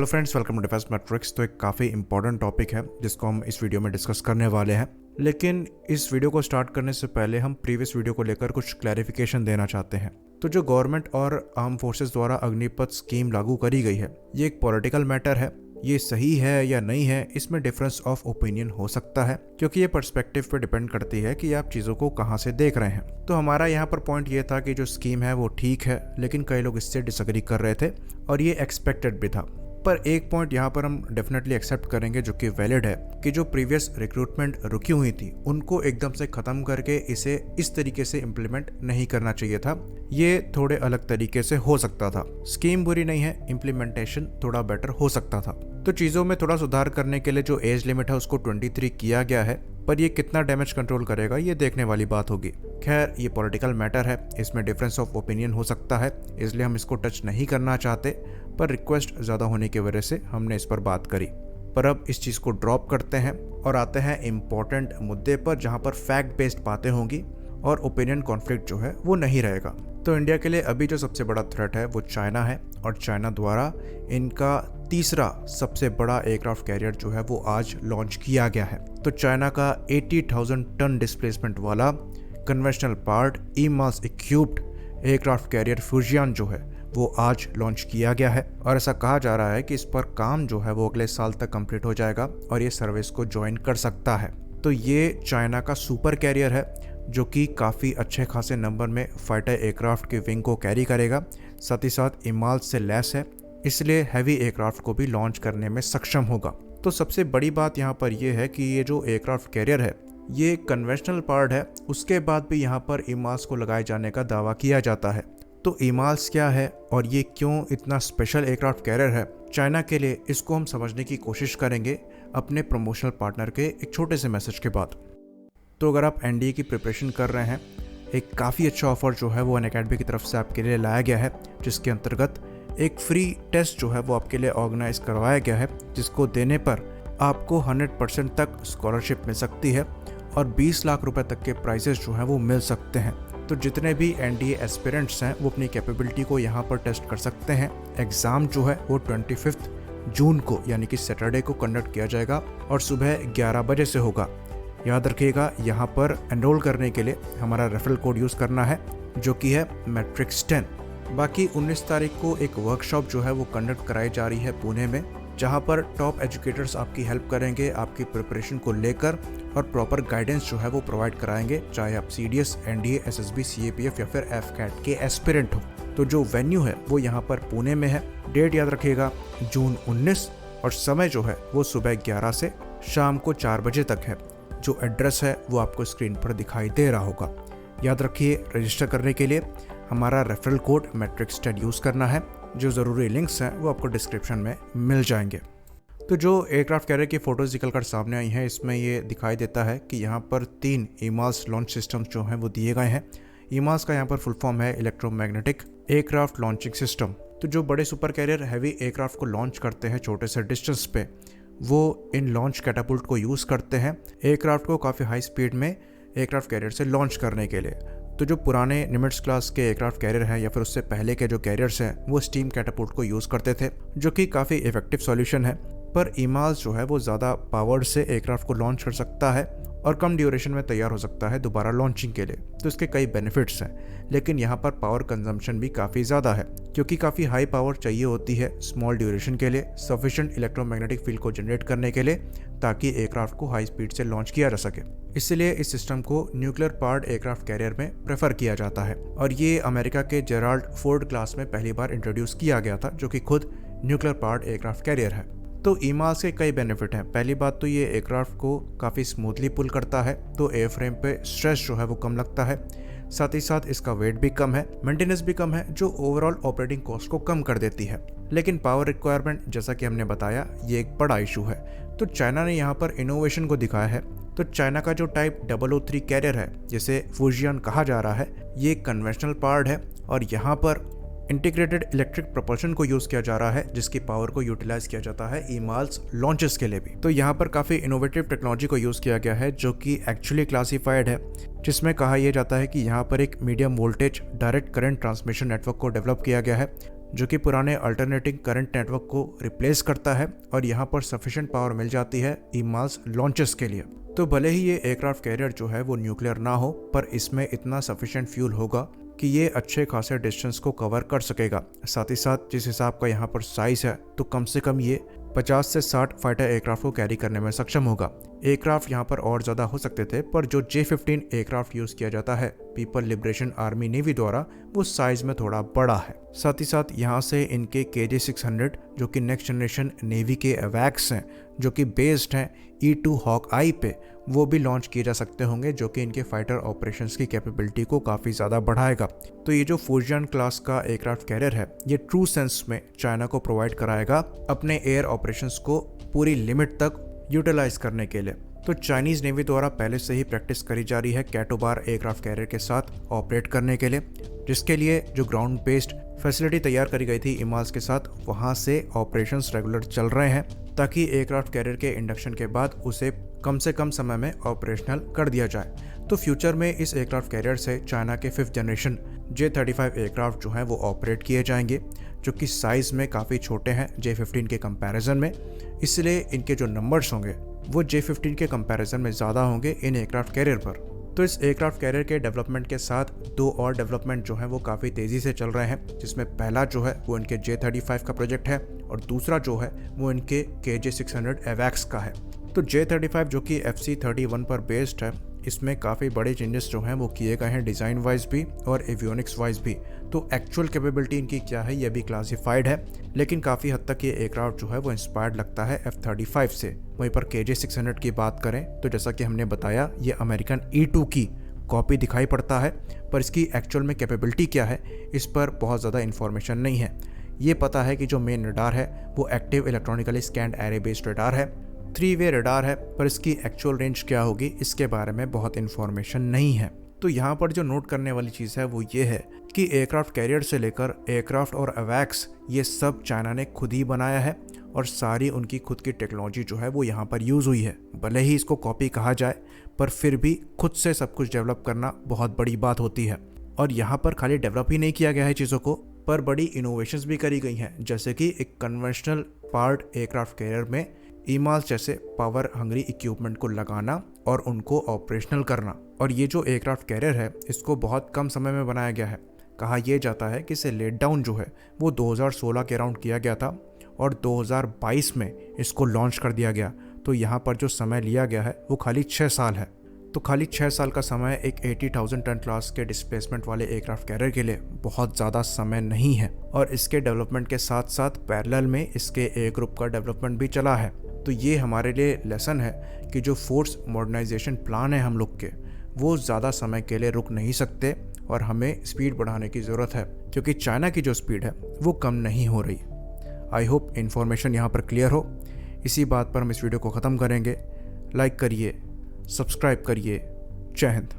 Hello friends, welcome to defence matrix. तो एक काफ़ी इंपॉर्टेंट टॉपिक है जिसको हम इस वीडियो में डिस्कस करने वाले हैं। लेकिन इस वीडियो को स्टार्ट करने से पहले हम प्रीवियस वीडियो को लेकर कुछ क्लैरिफिकेशन देना चाहते हैं। तो जो गवर्नमेंट और आर्म फोर्सेस द्वारा अग्निपथ स्कीम लागू करी गई है, ये एक पॉलिटिकल मैटर है। ये सही है या नहीं है, इसमें डिफरेंस ऑफ ओपिनियन हो सकता है, क्योंकि ये पर्सपेक्टिव पे डिपेंड करती है कि आप चीज़ों को कहाँ से देख रहे हैं। तो हमारा यहाँ पर पॉइंट ये था कि जो स्कीम है वो ठीक है, लेकिन कई लोग इससे डिसएग्री कर रहे थे और ये एक्सपेक्टेड भी था। पर एक पॉइंट यहाँ पर हम डेफिनेटली एक्सेप्ट करेंगे जो कि वैलिड है, कि जो प्रीवियस रिक्रूटमेंट रुकी हुई थी उनको एकदम से ख़त्म करके इसे इस तरीके से इम्प्लीमेंट नहीं करना चाहिए था। ये थोड़े अलग तरीके से हो सकता था। स्कीम बुरी नहीं है, इम्प्लीमेंटेशन थोड़ा बेटर हो सकता था। तो चीज़ों में थोड़ा सुधार करने के लिए जो एज लिमिट है उसको 23 किया गया है, पर ये कितना डैमेज कंट्रोल करेगा ये देखने वाली बात होगी। खैर, ये पॉलिटिकल मैटर है, इसमें डिफरेंस ऑफ ओपिनियन हो सकता है, इसलिए हम इसको टच नहीं करना चाहते, पर रिक्वेस्ट ज़्यादा होने की वजह से हमने इस पर बात करी। पर अब इस चीज़ को ड्रॉप करते हैं और आते हैं इम्पोर्टेंट मुद्दे पर, जहाँ पर फैक्ट बेस्ड बातें होंगी और ओपिनियन कॉन्फ्लिक्ट जो है वो नहीं रहेगा। तो इंडिया के लिए अभी जो सबसे बड़ा थ्रेट है वो चाइना है, और चाइना द्वारा इनका तीसरा सबसे बड़ा एयरक्राफ्ट कैरियर जो है वो आज लॉन्च किया गया है। तो चाइना का 80,000 टन डिस्प्लेसमेंट वाला conventional part EMALS equipped aircraft carrier Fujian जो है वो आज लॉन्च किया गया है, और ऐसा कहा जा रहा है कि इस पर काम जो है वो अगले साल तक कंप्लीट हो जाएगा और ये सर्विस को ज्वाइन कर सकता है। तो ये चाइना का सुपर कैरियर है जो कि काफ़ी अच्छे खासे नंबर में फाइटर एयरक्राफ्ट के विंग को कैरी करेगा, साथ ही साथ इमाल्स से लैस है, इसलिए हैवी एयरक्राफ्ट को भी लॉन्च करने में सक्षम होगा। तो सबसे बड़ी बात यहाँ पर यह है कि ये जो एयरक्राफ्ट कैरियर है ये कन्वेंशनल पार्ट है, उसके बाद भी यहाँ पर इमाल्स को लगाए जाने का दावा किया जाता है। तो इमाल्स क्या है और ये क्यों इतना स्पेशल एयरक्राफ्ट कैरियर है चाइना के लिए, इसको हम समझने की कोशिश करेंगे अपने प्रमोशनल पार्टनर के एक छोटे से मैसेज के बाद। तो अगर आप एनडीए की प्रिपरेशन कर रहे हैं, एक काफ़ी अच्छा ऑफर जो है वो अनअकैडमी की तरफ से आपके लिए लाया गया है, जिसके अंतर्गत एक फ्री टेस्ट जो है वो आपके लिए ऑर्गेनाइज करवाया गया है, जिसको देने पर आपको 100% तक स्कॉलरशिप मिल सकती है और 20 लाख रुपए तक के प्राइजेस जो हैं वो मिल सकते हैं। तो जितने भी एनडीए एस्पिरेंट्स हैं वो अपनी कैपेबिलिटी को यहाँ पर टेस्ट कर सकते हैं। एग्ज़ाम जो है वो 25 जून को यानी कि सैटरडे को कंडक्ट किया जाएगा और सुबह 11 बजे से होगा। याद रखिएगा, यहाँ पर एनरोल करने के लिए हमारा रेफरल कोड यूज़ करना है जो कि है मैट्रिक्स 10। बाकी 19 तारीख को एक वर्कशॉप जो है वो कंडक्ट कराई जा रही है पुणे में, जहाँ पर टॉप एजुकेटर्स आपकी हेल्प करेंगे आपकी प्रिपरेशन को लेकर और प्रॉपर गाइडेंस जो है वो प्रोवाइड कराएंगे, चाहे आप सीडीएस, एनडीए, एसएसबी, सीएपीएफ या फिर एफकैट के एस्पिरेंट हो। तो जो वेन्यू है वो यहाँ पर पुणे में है। डेट याद रखिएगा, जून 19, और समय जो है वो सुबह 11 से शाम को 4 बजे तक है। जो एड्रेस है वो आपको स्क्रीन पर दिखाई दे रहा होगा। याद रखिए, रजिस्टर करने के लिए हमारा रेफरल कोड मैट्रिक्स 10 यूज़ करना है। जो ज़रूरी लिंक्स हैं वो आपको डिस्क्रिप्शन में मिल जाएंगे। तो जो एयरक्राफ्ट कैरियर की फ़ोटोज़ निकल कर सामने आई हैं, इसमें ये दिखाई देता है कि यहाँ पर 3 ईमास लॉन्च सिस्टम्स जो हैं वो दिए गए हैं। ईमास का यहाँ पर फुल फॉर्म है इलेक्ट्रोमैग्नेटिक एयरक्राफ्ट लॉन्चिंग सिस्टम। तो जो बड़े सुपर कैरियर हैवी एयरक्राफ्ट को लॉन्च करते हैं छोटे से डिस्टेंस पे, वो इन लॉन्च कैटापुल्ट को यूज़ करते हैं एयरक्राफ्ट को काफ़ी हाई स्पीड में एयरक्राफ्ट कैरियर से लॉन्च करने के लिए। तो जो पुराने निमिट्स क्लास के एयरक्राफ्ट कैरियर हैं या फिर उससे पहले के जो कैरियर्स हैं वो स्टीम कैटापुल्ट को यूज़ करते थे, जो कि काफ़ी इफेक्टिव सॉल्यूशन है। पर इमाल्स जो है वो ज़्यादा पावर्ड से एयरक्राफ्ट को लॉन्च कर सकता है और कम ड्यूरेशन में तैयार हो सकता है दोबारा लॉन्चिंग के लिए। तो इसके कई बेनिफिट्स हैं, लेकिन यहाँ पर पावर कंजम्पशन भी काफ़ी ज़्यादा है, क्योंकि काफ़ी हाई पावर चाहिए होती है स्मॉल ड्यूरेशन के लिए, सफिशिएंट इलेक्ट्रोमैग्नेटिक फील्ड को जनरेट करने के लिए, ताकि एयरक्राफ्ट को हाई स्पीड से लॉन्च किया जा सके। इसलिए इस सिस्टम को न्यूक्लियर पावर्ड एयरक्राफ्ट कैरियर में प्रेफर किया जाता है, और ये अमेरिका के जेराल्ड फोर्ड क्लास में पहली बार इंट्रोड्यूस किया गया था, जो कि खुद न्यूक्लियर पावर्ड एयरक्राफ्ट कैरियर है। तो ईमास के कई बेनिफिट हैं। पहली बात तो ये एयरक्राफ्ट को काफ़ी स्मूथली पुल करता है, तो एयरफ्रेम पे स्ट्रेस जो है वो कम लगता है। साथ ही साथ इसका वेट भी कम है, मेंटेनेंस भी कम है, जो ओवरऑल ऑपरेटिंग कॉस्ट को कम कर देती है। लेकिन पावर रिक्वायरमेंट, जैसा कि हमने बताया, ये एक बड़ा इशू है। तो चाइना ने यहाँ पर इनोवेशन को दिखाया है। तो चाइना का जो टाइप 003 कैरियर है, जिसे फ्यूजियन कहा जा रहा है, ये कन्वेंशनल पार्ट है और यहाँ पर इंटीग्रेटेड इलेक्ट्रिक प्रोपल्शन को यूज़ किया जा रहा है, जिसकी पावर को यूटिलाइज किया जाता है ईमाल्स लॉन्चेस के लिए भी। तो यहाँ पर काफ़ी इनोवेटिव टेक्नोलॉजी को यूज़ किया गया है, जो कि एक्चुअली क्लासिफाइड है, जिसमें कहा यह जाता है कि यहाँ पर एक medium voltage direct current transmission network को डेवलप किया गया है, जो कि पुराने अल्टरनेटिंग करंट नेटवर्क को रिप्लेस करता है और यहाँ पर सफिशिएंट पावर मिल जाती है ईमाल्स लॉन्चेस के लिए। तो भले ही ये एयरक्राफ्ट कैरियर जो है वो न्यूक्लियर ना हो, पर इसमें इतना सफिशिएंट फ्यूल होगा कि ये अच्छे खासे डिस्टेंस को कवर कर सकेगा। साथ ही साथ जिस हिसाब का यहाँ पर साइज है तो कम से कम ये 50 से 60 फाइटर एयरक्राफ्ट को कैरी करने में सक्षम होगा। एयरक्राफ्ट यहाँ पर और ज़्यादा हो सकते थे, पर जो J-15 एयरक्राफ्ट यूज़ किया जाता है पीपल लिबरेशन आर्मी नेवी द्वारा, वो साइज में थोड़ा बड़ा है। साथ ही साथ यहाँ से इनके KJ-600 जो कि नेक्स्ट जनरेशन नेवी के अवैक्स हैं, जो कि बेस्ड हैं E-2 हॉकआई पे, वो भी लॉन्च किए जा सकते होंगे, जो कि इनके फाइटर ऑपरेशंस की कैपेबिलिटी को काफ़ी ज़्यादा बढ़ाएगा। तो ये जो फुजियन क्लास का एयरक्राफ्ट कैरियर है, ये ट्रू सेंस में चाइना को प्रोवाइड कराएगा अपने एयर ऑपरेशंस को पूरी लिमिट तक यूटिलाइज करने के लिए। तो चाइनीज़ नेवी द्वारा पहले से ही प्रैक्टिस करी जा रही है कैटोबार एयरक्राफ्ट कैरियर के साथ ऑपरेट करने के लिए, जिसके लिए जो ग्राउंड बेस्ड फैसिलिटी तैयार करी गई थी इमाल्स के साथ, वहाँ से ऑपरेशंस रेगुलर चल रहे हैं, ताकि एयरक्राफ्ट कैरियर के इंडक्शन के बाद उसे कम से कम समय में ऑपरेशनल कर दिया जाए। तो फ्यूचर में इस एयरक्राफ्ट कैरियर से चाइना के 5th जनरेशन J-35 एयरक्राफ्ट जो हैं वो ऑपरेट किए जाएंगे, जो कि साइज़ में काफ़ी छोटे हैं J-15 के कंपैरिजन में, इसलिए इनके जो नंबर्स होंगे वो J-15 के कंपैरिजन में ज़्यादा होंगे इन एयरक्राफ्ट कैरियर पर। तो इस एयरक्राफ्ट कैरियर के डेवलपमेंट के साथ 2 और डेवलपमेंट जो हैं वो काफ़ी तेज़ी से चल रहे हैं, जिसमें पहला जो है वो इनके J-35 का प्रोजेक्ट है और दूसरा जो है वो इनके KJ-600 एवैक्स का है। तो J-35 जो कि FC-31 पर बेस्ड है, इसमें काफ़ी बड़े चेंजेस जो हैं वो किए गए हैं डिज़ाइन वाइज भी और एवियोनिक्स वाइज भी। तो एक्चुअल कैपेबिलिटी इनकी क्या है ये भी क्लासिफाइड है, लेकिन काफ़ी हद तक ये एयरक्राफ्ट जो है वो इंस्पायर्ड लगता है F-35 से। वहीं पर KJ-600 की बात करें तो जैसा कि हमने बताया, ये अमेरिकन E-2 की कॉपी दिखाई पड़ता है, पर इसकी एक्चुअल में कैपेबिलिटी क्या है इस पर बहुत ज़्यादा इन्फॉर्मेशन नहीं है। ये पता है कि जो मेन रडार है वो active electronically scanned array based radar है, 3-वे रडार है, पर इसकी एक्चुअल रेंज क्या होगी इसके बारे में बहुत इन्फॉर्मेशन नहीं है। तो यहाँ पर जो नोट करने वाली चीज़ है वो ये है कि एयरक्राफ्ट कैरियर से लेकर एयरक्राफ्ट और अवैक्स ये सब चाइना ने खुद ही बनाया है और सारी उनकी खुद की टेक्नोलॉजी जो है वो यहाँ पर यूज़ हुई है। भले ही इसको कॉपी कहा जाए, पर फिर भी खुद से सब कुछ डेवलप करना बहुत बड़ी बात होती है। और यहाँ पर खाली डेवलप ही नहीं किया गया है चीज़ों को, पर बड़ी इनोवेशंस भी करी गई हैं, जैसे कि एक कन्वेंशनल पार्ट एयरक्राफ्ट कैरियर में ईमाल्स जैसे पावर हंग्री इक्विपमेंट को लगाना और उनको ऑपरेशनल करना। और ये जो एयरक्राफ्ट कैरियर है इसको बहुत कम समय में बनाया गया है। कहा यह जाता है कि इसे लेट डाउन जो है वो 2016 के अराउंड किया गया था और 2022 में इसको लॉन्च कर दिया गया। तो यहाँ पर जो समय लिया गया है वो खाली 6 साल है। तो खाली 6 साल का समय एक 80,000 टन क्लास के डिस्प्लेसमेंट वाले एयरक्राफ्ट कैरियर के लिए बहुत ज़्यादा समय नहीं है। और इसके डेवलपमेंट के साथ साथ पैरेलल में इसके ए ग्रुप का डेवलपमेंट भी चला है। तो ये हमारे लिए लेसन है कि जो फोर्स मॉडर्नाइजेशन प्लान है हम लोग के, वो ज़्यादा समय के लिए रुक नहीं सकते और हमें स्पीड बढ़ाने की ज़रूरत है, क्योंकि चाइना की जो स्पीड है वो कम नहीं हो रही। आई होप इन्फॉर्मेशन यहाँ पर क्लियर हो। इसी बात पर हम इस वीडियो को ख़त्म करेंगे। लाइक करिए, सब्सक्राइब करिए। जय हिंद।